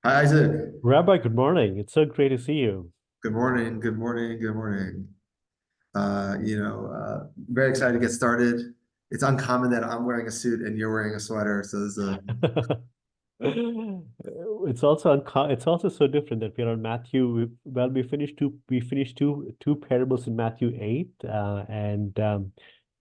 Hi, Isaac. Rabbi, good morning. It's so great to see you. Good morning. Good morning. Good morning. Very excited to get started. It's uncommon that I'm wearing a suit and you're wearing a sweater. So this is a It's also so different that we're on Matthew. We finished two parables in Matthew 8, and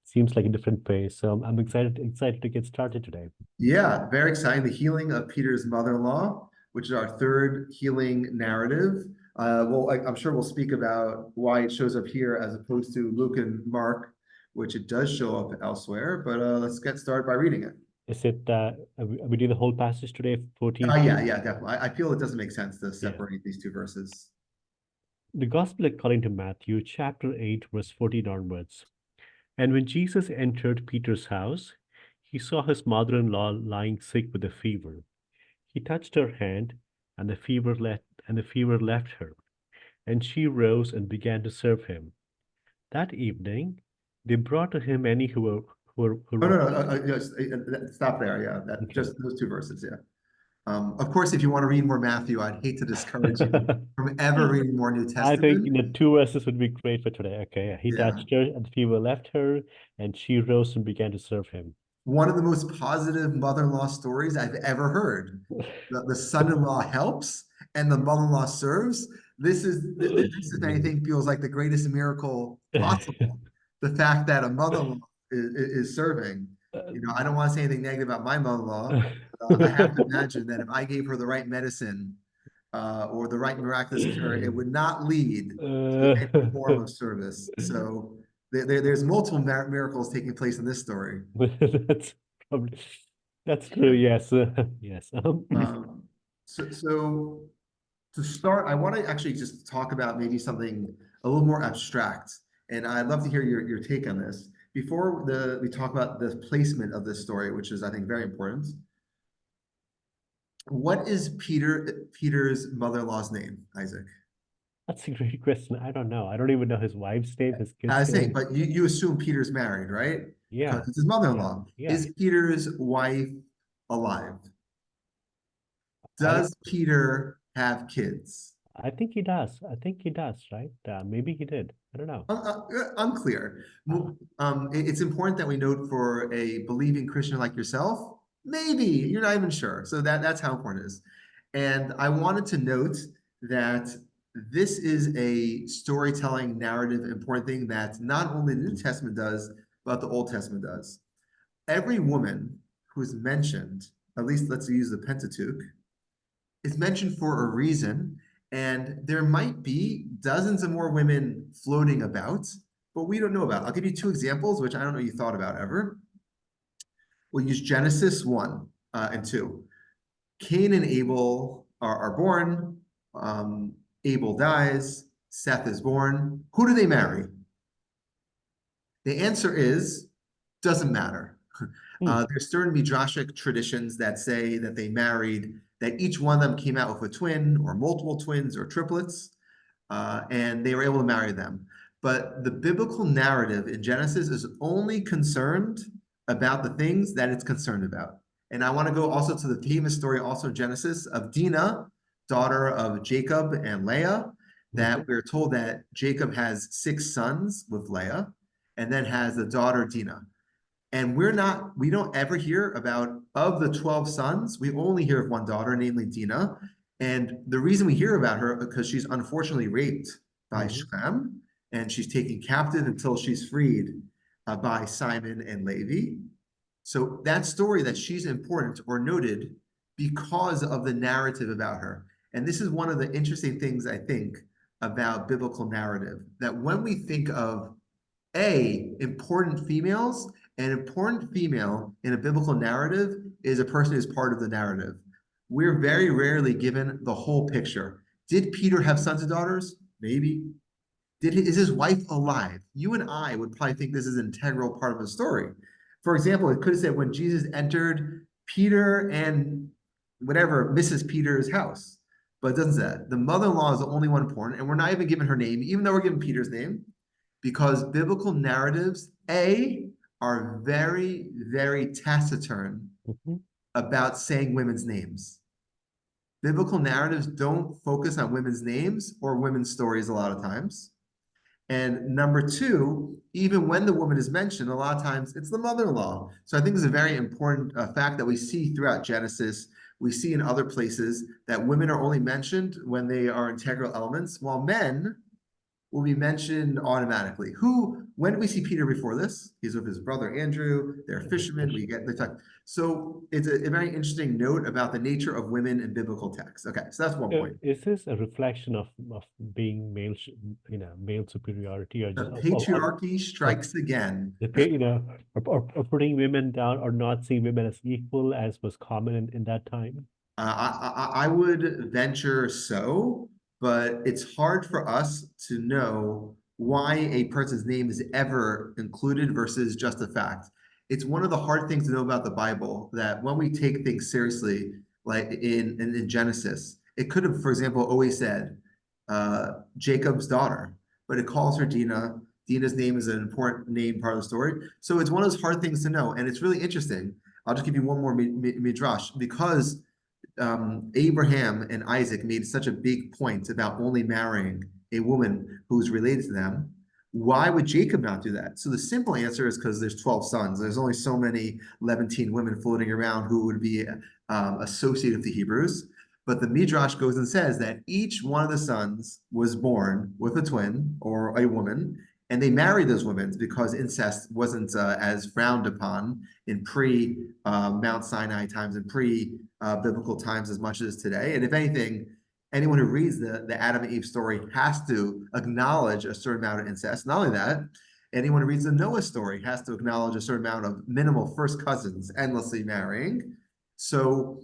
seems like a different pace. So I'm excited to get started today. yeah, very exciting. The healing of Peter's mother-in-law, which is our third healing narrative. I'm sure we'll speak about why it shows up here as opposed to Luke and Mark, which it does show up elsewhere. But let's get started by reading it. Is it are we doing the whole passage today, 14 Yeah, through? yeah, definitely. I feel it doesn't make sense to Yeah. separate these two verses. The Gospel according to Matthew, chapter 8, verse 14 onwards. And when Jesus entered Peter's house, he saw his mother-in-law lying sick with a fever. He touched her hand, and the fever left her, and she rose and began to serve him. That evening, they brought to him any who Oh, were no, no, yes, stop there. Yeah, that okay. just those two verses. Yeah. Of course, if you want to read more Matthew, I'd hate to discourage you from ever reading more New I think Testament. two verses would be great for today. Okay, yeah. He Yeah. touched her, and the fever left her, and she rose and began to serve him. One of the most positive mother-in-law stories I've ever heard. The son-in-law helps and the mother-in-law serves. This, if anything, feels like the greatest miracle possible. The fact that a mother-in-law is serving. I don't want to say anything negative about my mother-in-law. I have to imagine that if I gave her the right medicine or the right miraculous cure, it would not lead to any form of service. So there's multiple miracles taking place in this story. That's probably that's true. Yes, yes. Um, so to start, I want to actually just talk about maybe something a little more abstract, and I'd love to hear your take on this. Before we talk about the placement of this story, which is I think very important. What is Peter's mother-in-law's name, Isaac? That's a great question. I don't know. I don't even know his wife's name, his I kid's was saying, name. but you assume Peter's married, right? Because Yeah, it's his yeah, mother-in-law. yeah. Is Peter's wife alive? I Does Peter have kids? I think he does. I think he does, right? Maybe he did. I don't know. Unclear. Uh, It's important that we note for a believing Christian like yourself, maybe you're not even sure. So that's how important it is. And I wanted to note that this is a storytelling narrative important thing that not only the New Testament does, but the Old Testament does. Every woman who's mentioned, at least let's use the Pentateuch, is mentioned for a reason, and there might be dozens of more women floating about, but we don't know about. I'll give you two examples, which I don't know you thought about ever. We'll use Genesis 1 and 2. Cain and Abel are born. Abel dies. Seth is born. Who do they marry? The answer is doesn't matter. hmm. There's certain Midrashic traditions that say that they married, that each one of them came out with a twin or multiple twins or triplets, and they were able to marry them. But the biblical narrative in Genesis is only concerned about the things that it's concerned about. And I want to go also to the famous story, also in Genesis, of Dinah, daughter of Jacob and Leah, Hmm. that we're told that Jacob has 6 sons with Leah and then has the daughter Dinah. And we don't ever hear about, of the 12 sons, we only hear of one daughter, namely Dinah. And the reason we hear about her, because she's unfortunately raped by Hmm. Shem, and she's taken captive until she's freed by Simon and Levi. So that story that she's important or noted because of the narrative about her. And this is one of the interesting things I think about biblical narrative, that when we think of important females, an important female in a biblical narrative is a person who's part of the narrative. We're very rarely given the whole picture. Did Peter have sons and daughters? Maybe. Is his wife alive? You and I would probably think this is an integral part of the story. For example, it could have said when Jesus entered Peter and whatever Mrs. Peter's house, but it doesn't say that. The mother-in-law is the only one important, and we're not even given her name, even though we're given Peter's name, because biblical narratives, A, are very, very taciturn Hmm. about saying women's names. Biblical narratives don't focus on women's names or women's stories a lot of times. And number two, even when the woman is mentioned, a lot of times it's the mother-in-law. So I think it's a very important fact that we see throughout Genesis. We see in other places that women are only mentioned when they are integral elements, while men will be mentioned automatically. When do we see Peter before this? He's with his brother Andrew, they're fishermen, we get the talk. So it's a very interesting note about the nature of women in biblical texts. Okay, so that's one point. Is this a reflection of being male, male superiority, or The just patriarchy of strikes again. or putting women down, or not seeing women as equal as was common in that time? I would venture so, but it's hard for us to know why a person's name is ever included versus just a fact. It's one of the hard things to know about the Bible, that when we take things seriously, like in Genesis, it could have, for example, always said Jacob's daughter, but it calls her Dinah. Dinah's name is an important name part of the story. So it's one of those hard things to know. And it's really interesting. I'll just give you one more midrash, because Abraham and Isaac made such a big point about only marrying a woman who's related to them. Why would Jacob not do that? So the simple answer is because there's 12 sons. There's only so many Levantine women floating around who would be associated with the Hebrews. But the Midrash goes and says that each one of the sons was born with a twin or a woman, and they married those women because incest wasn't as frowned upon in pre-Mount Sinai times and pre-biblical times as much as today. And if anything, anyone who reads the Adam and Eve story has to acknowledge a certain amount of incest. Not only that, anyone who reads the Noah story has to acknowledge a certain amount of minimal first cousins endlessly marrying. So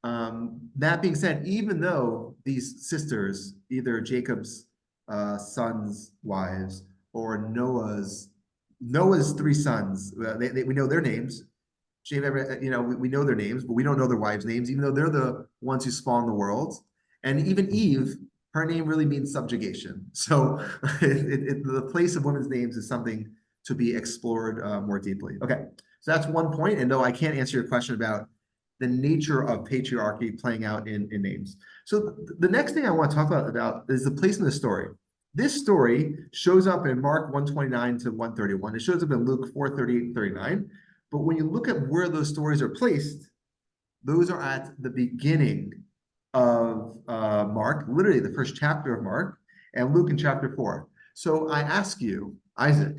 that being said, even though these sisters, either Jacob's sons' wives or Noah's three sons, we know their names. We know their names, but we don't know their wives' names, even though they're the ones who spawned the world. And even Eve, her name really means subjugation. So the place of women's names is something to be explored more deeply. Okay, so that's one point. And though I can't answer your question about the nature of patriarchy playing out in names. So the next thing I want to talk about is the placement of the story. This story shows up in Mark 129 to 131. It shows up in Luke 4:38 39. But when you look at where those stories are placed, those are at the beginning of Mark, literally the first chapter of Mark, and Luke in chapter 4. So I ask you, Isaac,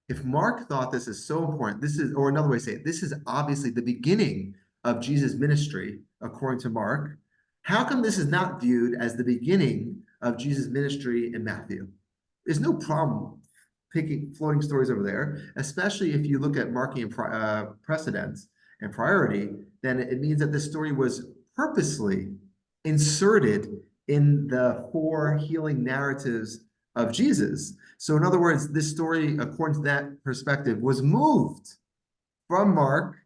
if Mark thought this is so important, or another way to say it, this is obviously the beginning of Jesus' ministry, according to Mark. How come this is not viewed as the beginning of Jesus' ministry in Matthew? There's no problem floating stories over there, especially if you look at marking precedence and priority, then it means that this story was purposely inserted in the four healing narratives of Jesus. So in other words, this story, according to that perspective, was moved from Mark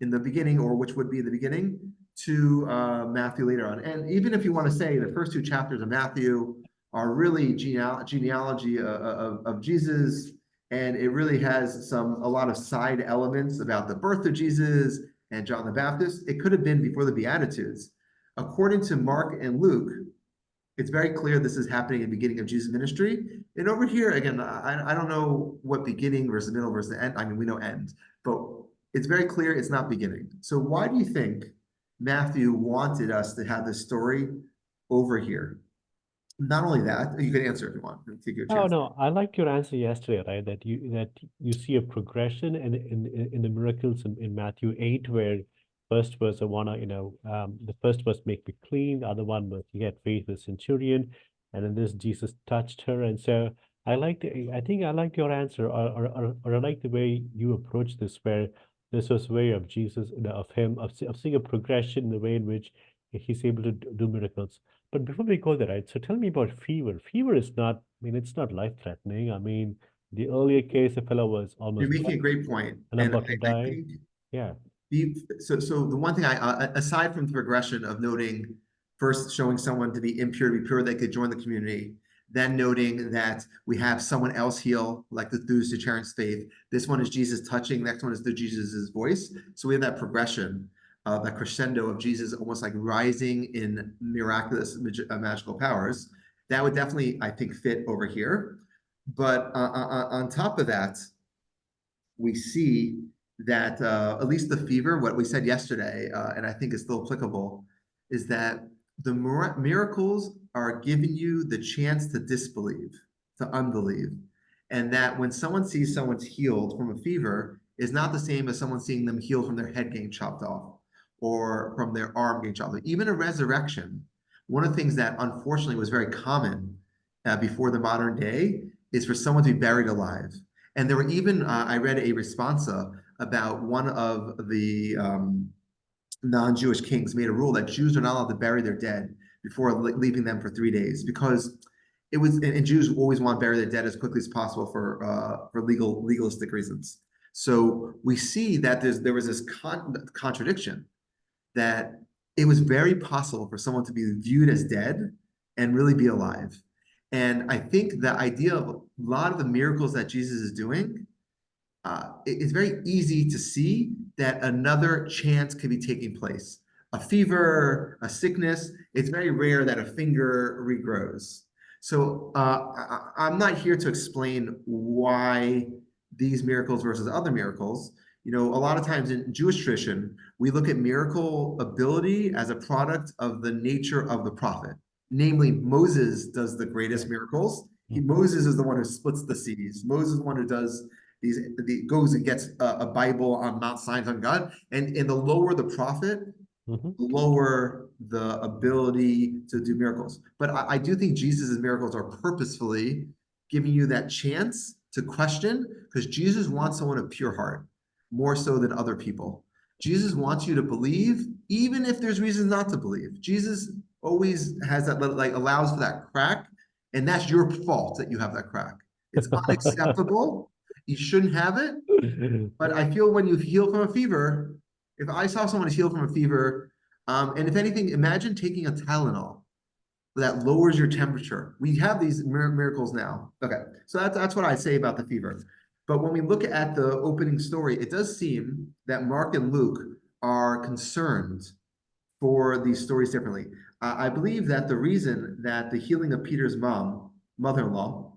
in the beginning, or which would be the beginning, to Matthew later on. And even if you want to say the first two chapters of Matthew are really genealogy of Jesus, and it really has a lot of side elements about the birth of Jesus and John the Baptist, it could have been before the Beatitudes. According to Mark and Luke, it's very clear this is happening in the beginning of Jesus' ministry. And over here, again, I don't know what beginning versus middle versus end. I mean, we know end, but it's very clear it's not beginning. So why do you think Matthew wanted us to have this story over here? Not only that, you can answer if you want. Take your Oh chance. no, I liked your answer yesterday, right? That you see a progression in the miracles in Matthew 8, where first was the first was make me clean, the other one was you get faith with centurion, and in this Jesus touched her. And so I think I like your answer, or I like the way you approach this, where this was way of Jesus, of him, of seeing a progression in the way in which he's able to do miracles. But before we go there, right, so tell me about fever. Fever is not, I mean, it's not life-threatening. I mean, the earlier case, a fellow was You're almost making a great point, and and about to I die. think Yeah. so the one thing aside from the progression of noting first showing someone to be impure, they could join the community. then noting that we have someone else heal, like through centurion's faith. This one is Jesus touching. Next one is through Jesus's voice. So we have that progression, that crescendo of Jesus almost like rising in miraculous magical powers. That would definitely, I think, fit over here. But on top of that, we see that at least the fever, what we said yesterday, and I think is still applicable, is that the miracles are giving you the chance to disbelieve, to unbelieve. And that when someone sees someone's healed from a fever, is not the same as someone seeing them healed from their head getting chopped off or from their arm getting chopped off. Even a resurrection, one of the things that unfortunately was very common before the modern day is for someone to be buried alive. And there were even, I read a responsa about one of the non-Jewish kings made a rule that Jews are not allowed to bury their dead before leaving them for 3 days because it was, and Jews always want to bury their dead as quickly as possible for legalistic reasons. So we see that there was this contradiction that it was very possible for someone to be viewed as dead and really be alive. And I think the idea of a lot of the miracles that Jesus is doing, it's very easy to see that another chance could be taking place. A fever, a sickness, it's very rare that a finger regrows. So I'm not here to explain why these miracles versus other miracles. You know, a lot of times in Jewish tradition, we look at miracle ability as a product of the nature of the prophet. Namely, Moses does the greatest miracles. Moses is the one who splits the seas. Moses is the one who does goes and gets a Bible on Mount Sinai on God. And the lower the prophet, lower the ability to do miracles. But I do think Jesus' miracles are purposefully giving you that chance to question, because Jesus wants someone of pure heart, more so than other people. Jesus wants you to believe, even if there's reasons not to believe. Jesus always has that, like, allows for that crack, and that's your fault that you have that crack. It's unacceptable. You shouldn't have it. But I feel when you heal from a fever, if I saw someone heal from a fever, and if anything, imagine taking a Tylenol that lowers your temperature. We have these miracles now. Okay, so that's what I say about the fever. But when we look at the opening story, it does seem that Mark and Luke are concerned for these stories differently. I believe that the reason that the healing of Peter's mother-in-law,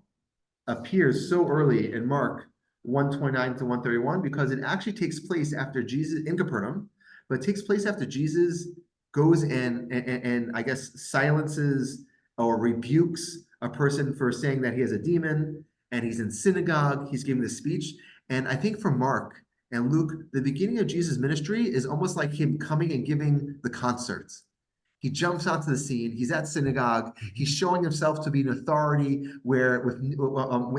appears so early in Mark 129 to 131 because it actually takes place after Jesus in Capernaum, but it takes place after Jesus goes and I guess silences or rebukes a person for saying that he has a demon, and he's in synagogue, he's giving the speech. And I think for Mark and Luke, the beginning of Jesus' ministry is almost like him coming and giving the concerts. He jumps onto the scene. He's at synagogue. He's showing himself to be an authority. Where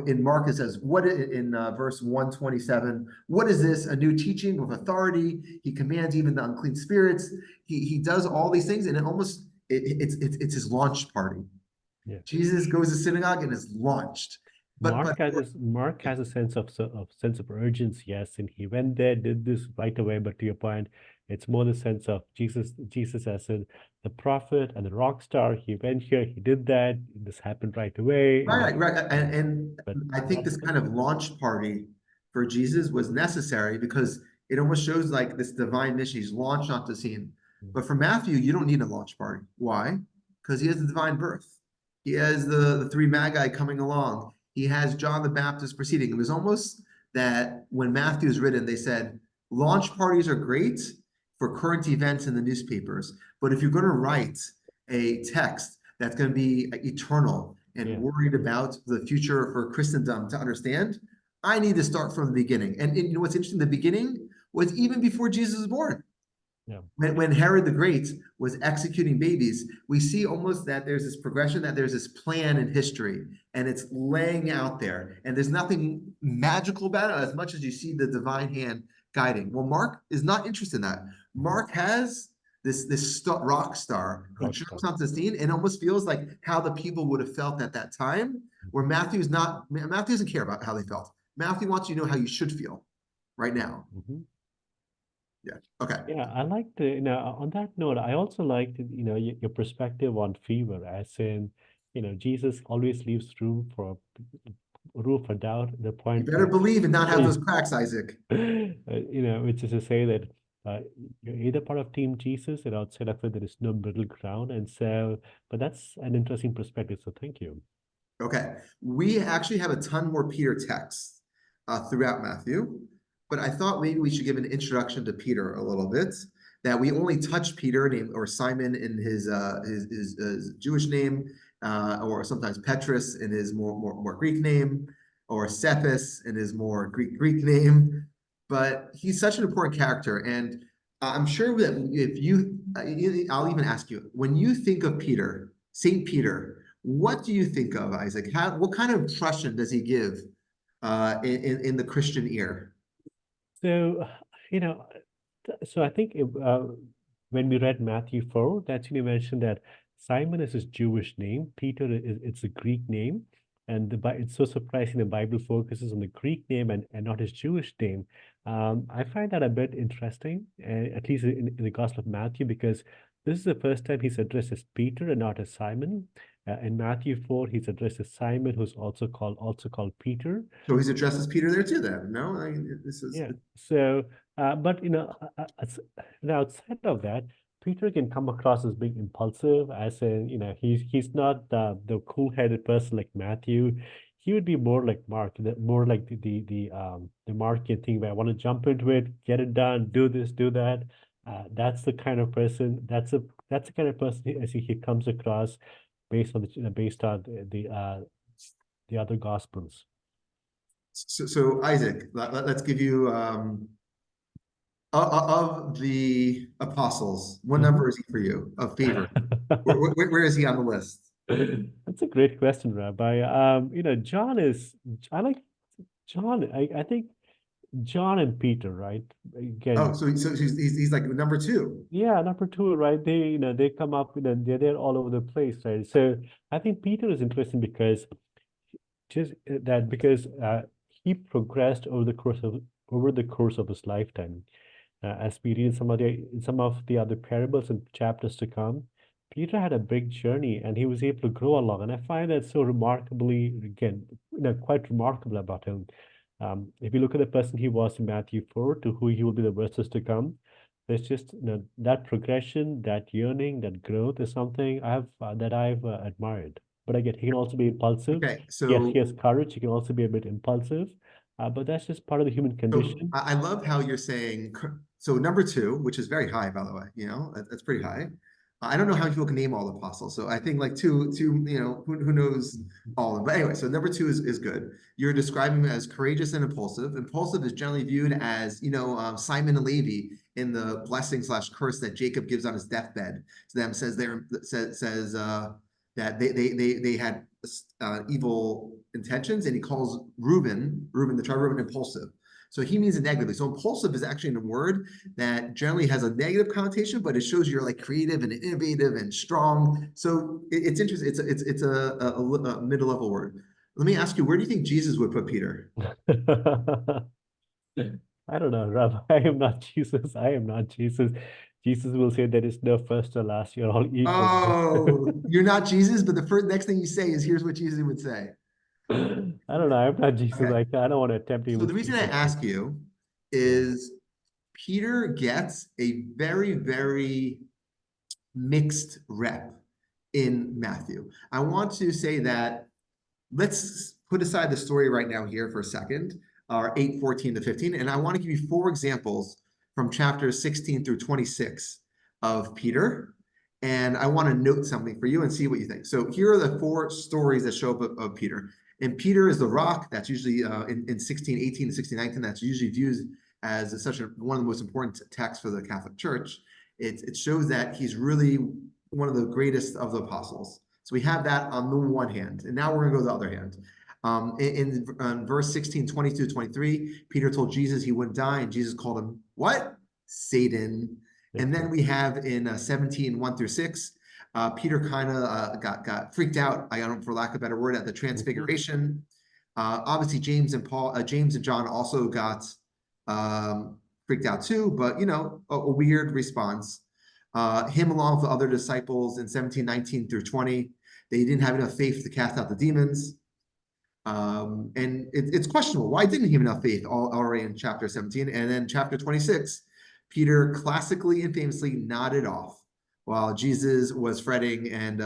in Mark it says, "What in verse 127? What is this? A new teaching with authority? He commands even the unclean spirits. He does all these things, and it's his launch party. Yeah. Jesus goes to synagogue and is launched. Mark has a sense of urgency, yes, and he went there, did this right away. But to your point, it's more the sense of Jesus as the prophet and the rock star. He went here, he did that, this happened right away. Right. And I think this kind of launch party for Jesus was necessary because it almost shows like this divine mission. He's launched onto the scene. But for Matthew, you don't need a launch party. Why? Because he has the divine birth. He has the three magi coming along. He has John the Baptist preceding. It was almost that when Matthew is written, they said, launch parties are great for current events in the newspapers. But if you're going to write a text that's going to be eternal and worried about the future for Christendom to understand, I need to start from the beginning. And you know what's interesting? The beginning was even before Jesus was born. Yeah. When Herod the Great was executing babies, we see almost that there's this progression, that there's this plan in history, and it's laying out there. And there's nothing magical about it as much as you see the divine hand guiding. Well, Mark is not interested in that. Mark has this rock star who jumps onto the scene and almost feels like how the people would have felt at that time, where Matthew doesn't care about how they felt. Matthew wants you to know how you should feel right now. Yeah. Okay. Yeah, I like on that note, I also liked, your perspective on fever, as in Jesus always leaves room for doubt. The You point better believe and not have those cracks, Isaac. which is to say that you're either part of Team Jesus or outside of it, there is no middle ground. And so, but that's an interesting perspective. So thank you. Okay, we actually have a ton more Peter texts throughout Matthew, but I thought maybe we should give an introduction to Peter a little bit. That we only touch Peter name or Simon in his Jewish name, or sometimes Petrus in his more Greek name, or Cephas in his more Greek name. But he's such an important character, and I'm sure that if you, I'll even ask you, when you think of Peter, Saint Peter. What do you think of, Isaac? What kind of impression does he give in the Christian ear? So, you know, so I think when we read Matthew 4, that's when you mentioned that Simon is his Jewish name, Peter is it's a Greek name, and it's so surprising the Bible focuses on the Greek name and not his Jewish name. I find that a bit interesting, at least in the Gospel of Matthew, because this is the first time he's addressed as Peter and not as Simon. In Matthew 4, he's addressed as Simon, who's also called Peter. So he's addressed as Peter there too, then. No, this is Yeah. So, but outside of that, Peter can come across as being impulsive, as in, he's not the cool-headed person like Matthew. He would be more like Mark, more like the Markian thing where I want to jump into it, get it done, do this, do that. That's the kind of person. That's the kind of person as he comes across based on the other gospels. so Isaac. Let's give you of the apostles. What number is he for you of favor? Where is he on the list? That's a great question, Rabbi. John is, I like John. I think John and Peter, right? Oh, Again, so he's like number two. yeah, number two, right? They come up, they're there all over the place, right? So I think Peter is interesting because he progressed over the course of his lifetime. As we read in some of the other parables and chapters to come, Peter had a big journey and he was able to grow along. And I find that so remarkably, again, quite remarkable about him. If you look at the person he was in Matthew 4 to who he will be the verses to come, there's just that progression, that yearning, that growth is something I've admired. But again, he can also be impulsive. Okay, Yes, he so has courage. He can also be a bit impulsive. But that's just part of the human So condition. I love how you're saying, so number two, which is very high, by the way, that's pretty high. I don't know how many people can name all the apostles. So I think like two, who knows all of them. But anyway, so number two is good. You're describing him as courageous and impulsive. Impulsive is generally viewed as, Simon and Levi in the blessing slash curse that Jacob gives on his deathbed to them, says that they had evil intentions, and he calls Reuben, the tribe of Reuben, impulsive. So he means it negatively. So impulsive is actually a word that generally has a negative connotation, but it shows you're like creative and innovative and strong. So it's interesting. It's a middle level word. Let me ask you, where do you think Jesus would put Peter? I don't know, Rabbi. I am not Jesus. I am not Jesus. Jesus will say there is no first or last. You're all equal. Oh, you're not Jesus, but the first next thing you say is, "Here's what Jesus would say." I don't know. I'm not Jesus. Okay. I don't want to attempt to So the imitate reason I Jesus. ask you Yeah. is Peter gets a very, very mixed rep in Matthew. I want to say that let's put aside the story right now here for a second, 8:14 to 15, and I want to give you four examples from chapters 16 through 26 of Peter. And I want to note something for you and see what you think. So here are the four stories that show up of Peter. And Peter is the rock. That's usually in 16:18 to 16:19. That's usually viewed as one of the most important texts for the Catholic Church. It shows that he's really one of the greatest of the apostles. So we have that on the one hand, and now we're going to go to the other hand. In verse 16, 22, 23, Peter told Jesus he wouldn't die, and Jesus called him what? Satan. And then we have in 17, 1 through 6, Peter kind of got freaked out, I don't, for lack of a better word, at the transfiguration. Obviously, James and John also got freaked out too, but a weird response. Him along with the other disciples in 17, 19 through 20. They didn't have enough faith to cast out the demons. And it's questionable. Why didn't he have enough faith already in chapter 17? And then chapter 26, Peter classically and famously nodded off while Jesus was fretting and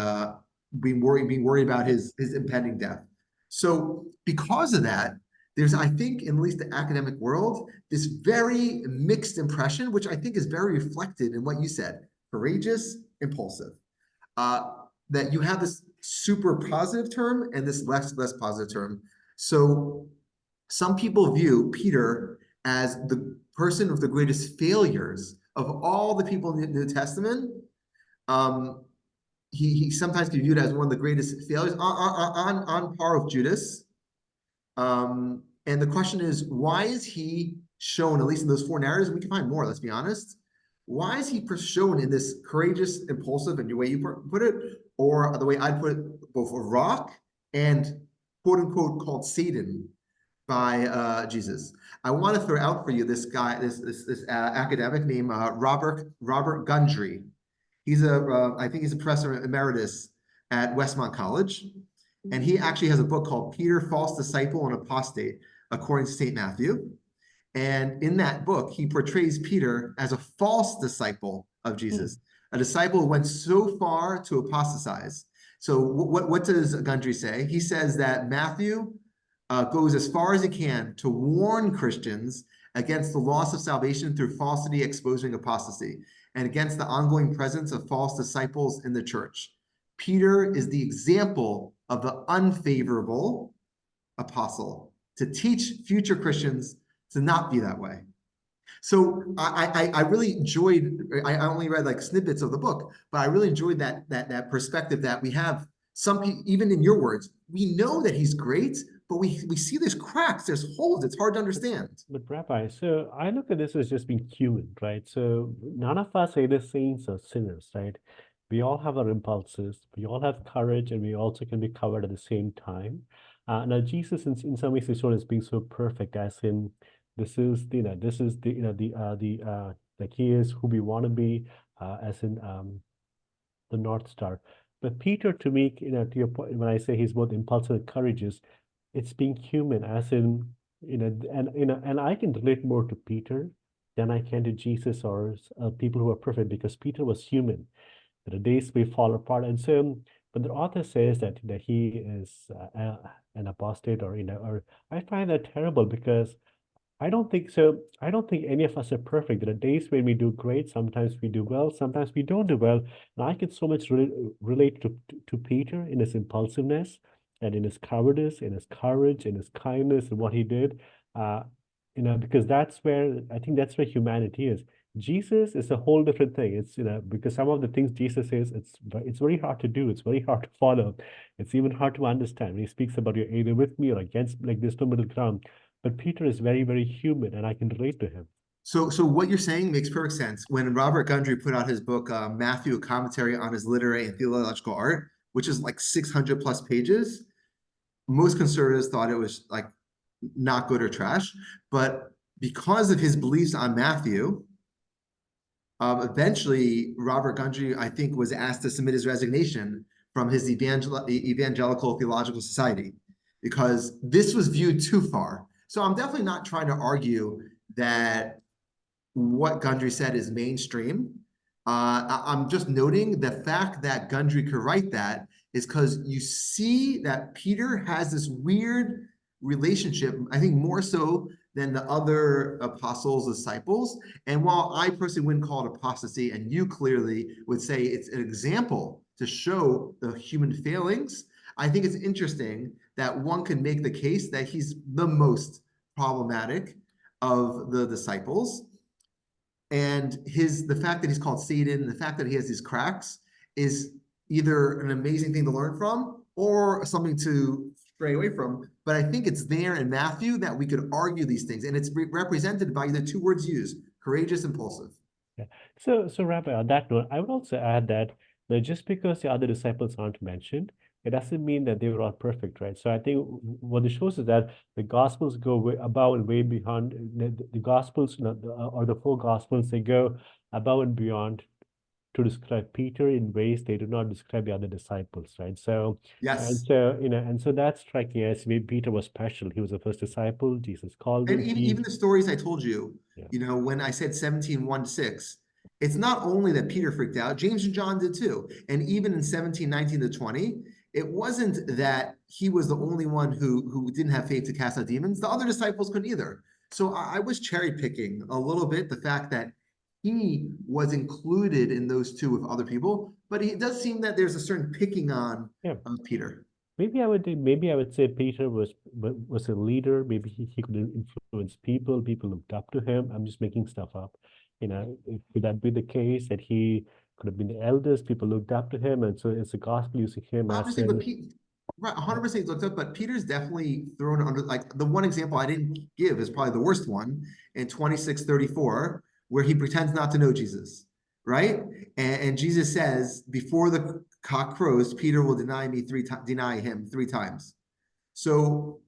being worried about his impending death. So because of that, there's, I think, in at least the academic world, this very mixed impression, which I think is very reflected in what you said, courageous, impulsive. That you have this super positive term and this less positive term. So some people view Peter as the person with the greatest failures of all the people in the New Testament. He sometimes can be viewed as one of the greatest failures on par with Judas. And the question is, why is he shown, at least in those four narratives? We can find more, let's be honest. Why is he shown in this courageous, impulsive, and the way you put it, or the way I'd put it, both a rock and quote unquote called Satan by Jesus? I want to throw out for you this guy, this academic named Robert Gundry. He's I think he's a professor emeritus at Westmont College, and he actually has a book called Peter, False Disciple and Apostate, according to St. Matthew. And in that book, he portrays Peter as a false disciple of Jesus, a disciple who went so far to apostatize. So what does Gundry say? He says that Matthew goes as far as he can to warn Christians against the loss of salvation through falsity exposing apostasy, and against the ongoing presence of false disciples in the church. Peter is the example of the unfavorable apostle to teach future Christians to not be that way. So I really enjoyed, I only read like snippets of the book, but I really enjoyed that perspective that we have some people, even in your words, we know that he's great, but we see there's cracks, there's holes, it's hard to understand. But Rabbi, so I look at this as just being human, right? So none of us are saints or sinners, right? We all have our impulses, we all have courage, and we also can be covered at the same time. Now Jesus, in some ways, is shown as being so perfect, as in this is the like he is who we want to be, as in the North Star. But Peter, to me, to your point, when I say he's both impulsive and courageous, it's being human, as in, and I can relate more to Peter than I can to Jesus or people who are perfect, because Peter was human. The days may fall apart, and so. But the author says that he is an apostate, or I find that terrible, because I don't think so. I don't think any of us are perfect. There are days when we do great, sometimes we do well, sometimes we don't do well. And I can so much relate to Peter in his impulsiveness and in his cowardice, in his courage, in his kindness, and what he did. Because that's where I think that's where humanity is. Jesus is a whole different thing. It's because some of the things Jesus says, it's very hard to do. It's very hard to follow. It's even hard to understand. When he speaks about you're either with me or against, like there's no middle ground. But Peter is very, very human, and I can relate to him. So what you're saying makes perfect sense. When Robert Gundry put out his book, Matthew, a commentary on his literary and theological art, which is like 600 plus pages, most conservatives thought it was like not good or trash. But because of his beliefs on Matthew, eventually Robert Gundry, I think, was asked to submit his resignation from his Evangelical Theological Society, because this was viewed too far. So I'm definitely not trying to argue that what Gundry said is mainstream. I'm just noting the fact that Gundry could write that is because you see that Peter has this weird relationship, I think more so than the other apostles, disciples. And while I personally wouldn't call it apostasy, and you clearly would say it's an example to show the human failings, I think it's interesting that one could make the case that he's the most problematic of the disciples. And the fact that he's called Satan, the fact that he has these cracks, is either an amazing thing to learn from or something to stray away from. But I think it's there in Matthew that we could argue these things, and it's represented by the two words used: courageous, impulsive. Yeah. So Rabbi, on that note, I would also add that just because the other disciples aren't mentioned, it doesn't mean that they were all perfect, right? So I think what it shows is that the Gospels go way above and way beyond the Gospels, or the four Gospels. They go above and beyond to describe Peter in ways they do not describe the other disciples, right? So, and Yes. so, and so that's striking as maybe Peter was special. He was the first disciple. Jesus called And him. even the stories I told you, Yeah. when I said 17:1-6, it's not only that Peter freaked out, James and John did too. And even in 17:19-20, it wasn't that he was the only one who didn't have faith to cast out demons. The other disciples couldn't either. So I was cherry picking a little bit the fact that he was included in those two with other people, but it does seem that there's a certain picking on Yeah. of Peter. Maybe I would say Peter was a leader. Maybe he could influence people. People looked up to him. I'm just making stuff up. Could that be the case that he could have been the eldest? People looked up to him, and so it's the gospel using him as Obviously, but an right, 100% looked up, but Peter's definitely thrown under, like, the one example I didn't give is probably the worst one in 26:34, where he pretends not to know Jesus, right? And Jesus says, before the cock crows, Peter will deny him 3 times. So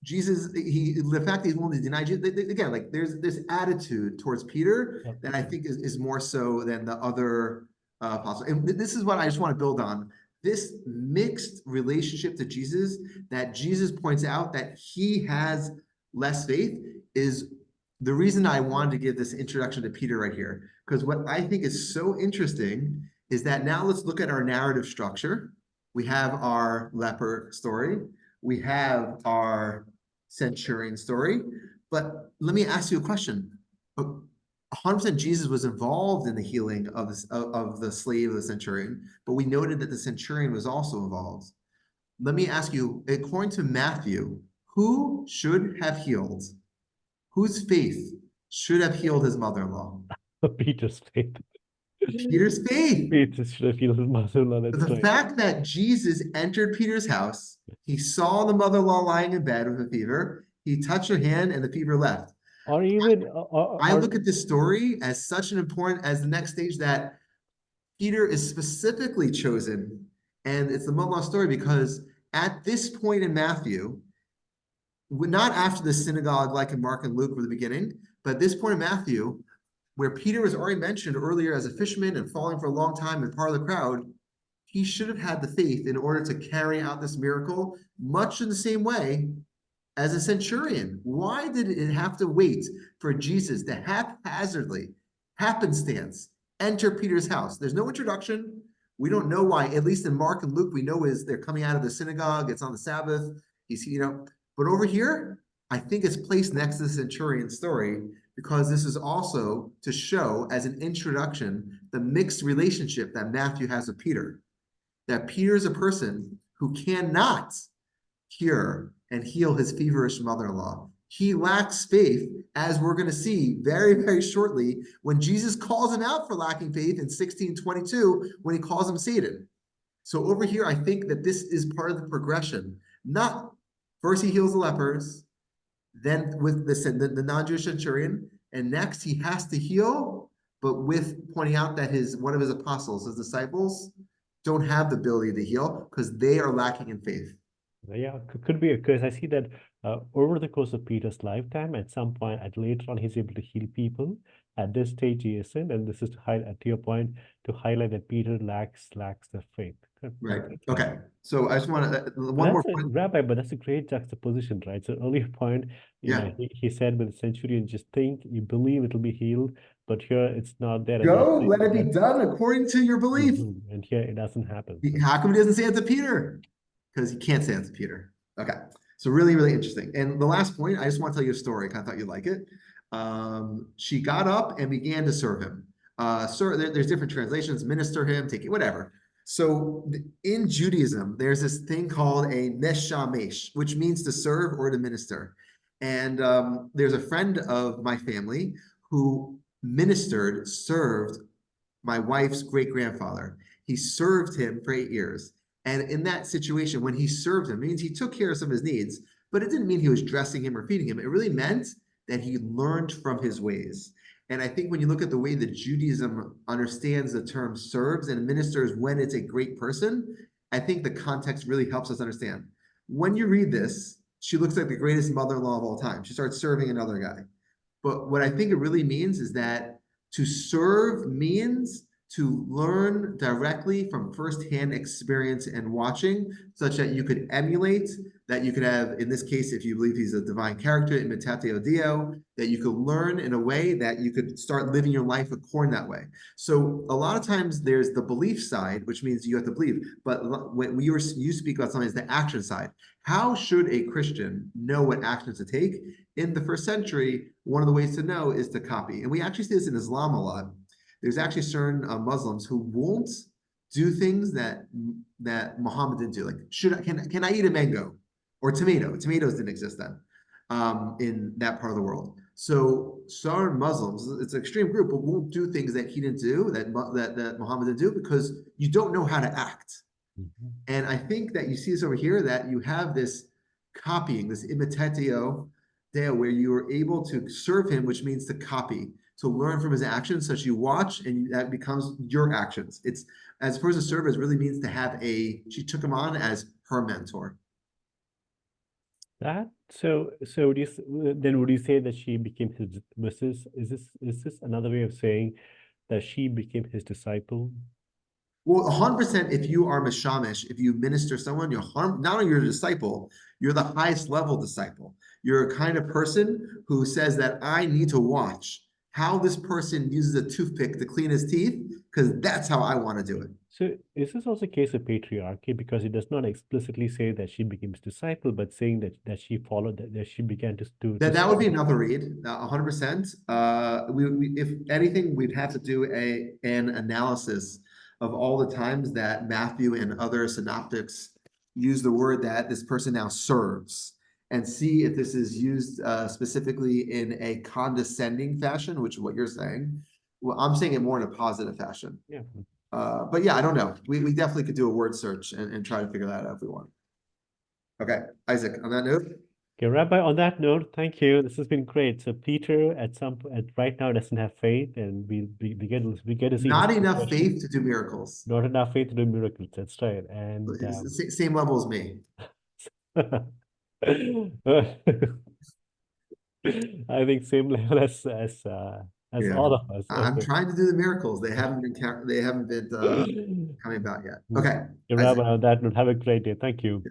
Jesus, the fact that he's willing to deny Jesus, again, like there's this attitude towards Peter that I think is more so than the other apostles. And this is what I just want to build on. This mixed relationship to Jesus that Jesus points out that he has less faith is the reason I wanted to give this introduction to Peter right here. Because what I think is so interesting is that now let's look at our narrative structure. We have our leper story. We have our centurion story. But let me ask you a question. 100% Jesus was involved in the healing of the slave of the centurion, but we noted that the centurion was also involved. Let me ask you, according to Matthew, who should have healed? Whose faith should have healed his mother-in-law? Peter's faith. Peter's faith. Peter should have healed his mother-in-law. That's The right. fact that Jesus entered Peter's house, he saw the mother-in-law lying in bed with a fever, he touched her hand and the fever left. Or even, I look at this story as such an important as the next stage that Peter is specifically chosen, and it's the mother-in-law story because at this point in Matthew, not after the synagogue like in Mark and Luke were the beginning, but at this point in Matthew, where Peter was already mentioned earlier as a fisherman and following for a long time and part of the crowd, he should have had the faith in order to carry out this miracle, much in the same way as a centurion. Why did it have to wait for Jesus to haphazardly, happenstance, enter Peter's house? There's no introduction. We don't know why. At least in Mark and Luke, we know is they're coming out of the synagogue. It's on the Sabbath. But over here, I think it's placed next to the centurion story because this is also to show as an introduction the mixed relationship that Matthew has with Peter. That Peter is a person who cannot cure and heal his feverish mother-in-law. He lacks faith, as we're going to see very, very shortly when Jesus calls him out for lacking faith in 16:22 when he calls him Satan. So over here, I think that this is part of the progression. Not first he heals the lepers, then with the non-Jewish centurion, and next he has to heal, but with pointing out that one of his apostles, his disciples, don't have the ability to heal because they are lacking in faith. Yeah, could be because I see that over the course of Peter's lifetime, at some point, later on, he's able to heal people. At this stage, he isn't, and this is to your point, to highlight that Peter lacks the faith. Right. Okay. So I just want to one more point. Rabbi, but that's a great juxtaposition, right? So earlier point, he said with the centurion, just think, you believe it'll be healed, but here it's not there. Go, let it be done according to your belief. And here it doesn't happen. How come he doesn't say it to Peter? Because he can't say it to Peter. Okay. So really, really interesting. And the last point, I just want to tell you a story. I thought you'd like it. She got up and began to serve him. There's different translations, minister him, take it, whatever. So in Judaism, there's this thing called a meshamesh, which means to serve or to minister. And there's a friend of my family who served my wife's great-grandfather. He served him for 8 years. And in that situation, when he served him, it means he took care of some of his needs, but it didn't mean he was dressing him or feeding him. It really meant that he learned from his ways. And I think when you look at the way that Judaism understands the term serves and ministers when it's a great person, I think the context really helps us understand. When you read this, she looks like the greatest mother-in-law of all time. She starts serving another guy. But what I think it really means is that to serve means to learn directly from firsthand experience and watching, such that you could emulate, that you could have, in this case, if you believe he's a divine character, imitatio Deo, that you could learn in a way that you could start living your life according that way. So a lot of times there's the belief side, which means you have to believe, but when you speak about something, it's the action side. How should a Christian know what actions to take? In the first century, one of the ways to know is to copy. And we actually see this in Islam a lot. There's actually certain Muslims who won't do things that Muhammad didn't do. Like, can I eat a mango or tomato? Tomatoes didn't exist then in that part of the world. So certain Muslims, it's an extreme group, but won't do things that he didn't do, that Muhammad didn't do, because you don't know how to act. Mm-hmm. And I think that you see this over here, that you have this copying, this imitatio Deo, where you are able to serve him, which means to copy, to learn from his actions, such you watch and that becomes your actions. It's, as opposed to serve, it really means to have she took him on as her mentor. Would you say that she became his is this another way of saying that she became his disciple? Well, 100%, if you are mishamish, if you minister someone, not only you're a disciple, you're the highest level disciple. You're a kind of person who says that I need to watch how this person uses a toothpick to clean his teeth, because that's how I want to do it. So is this also a case of patriarchy? Because it does not explicitly say that she became his disciple, but saying that she followed, that she began to do. That would be another read, 100%. If anything, we'd have to do an analysis of all the times that Matthew and other synoptics use the word that this person now serves, and see if this is used specifically in a condescending fashion, which is what you're saying. Well, I'm saying it more in a positive fashion. Yeah. But yeah, I don't know. We definitely could do a word search and try to figure that out if we want. Okay, Isaac, on that note. Okay, Rabbi, on that note, thank you. This has been great. So Peter at right now doesn't have faith, and we get to see Not enough faith to do miracles. Not enough faith to do miracles. That's right. And same level as me. I think same level as Yeah. all of us. I'm Okay. trying to do the miracles. They haven't been coming about yet. Okay. Rabbi, on that note, have a great day. Thank you.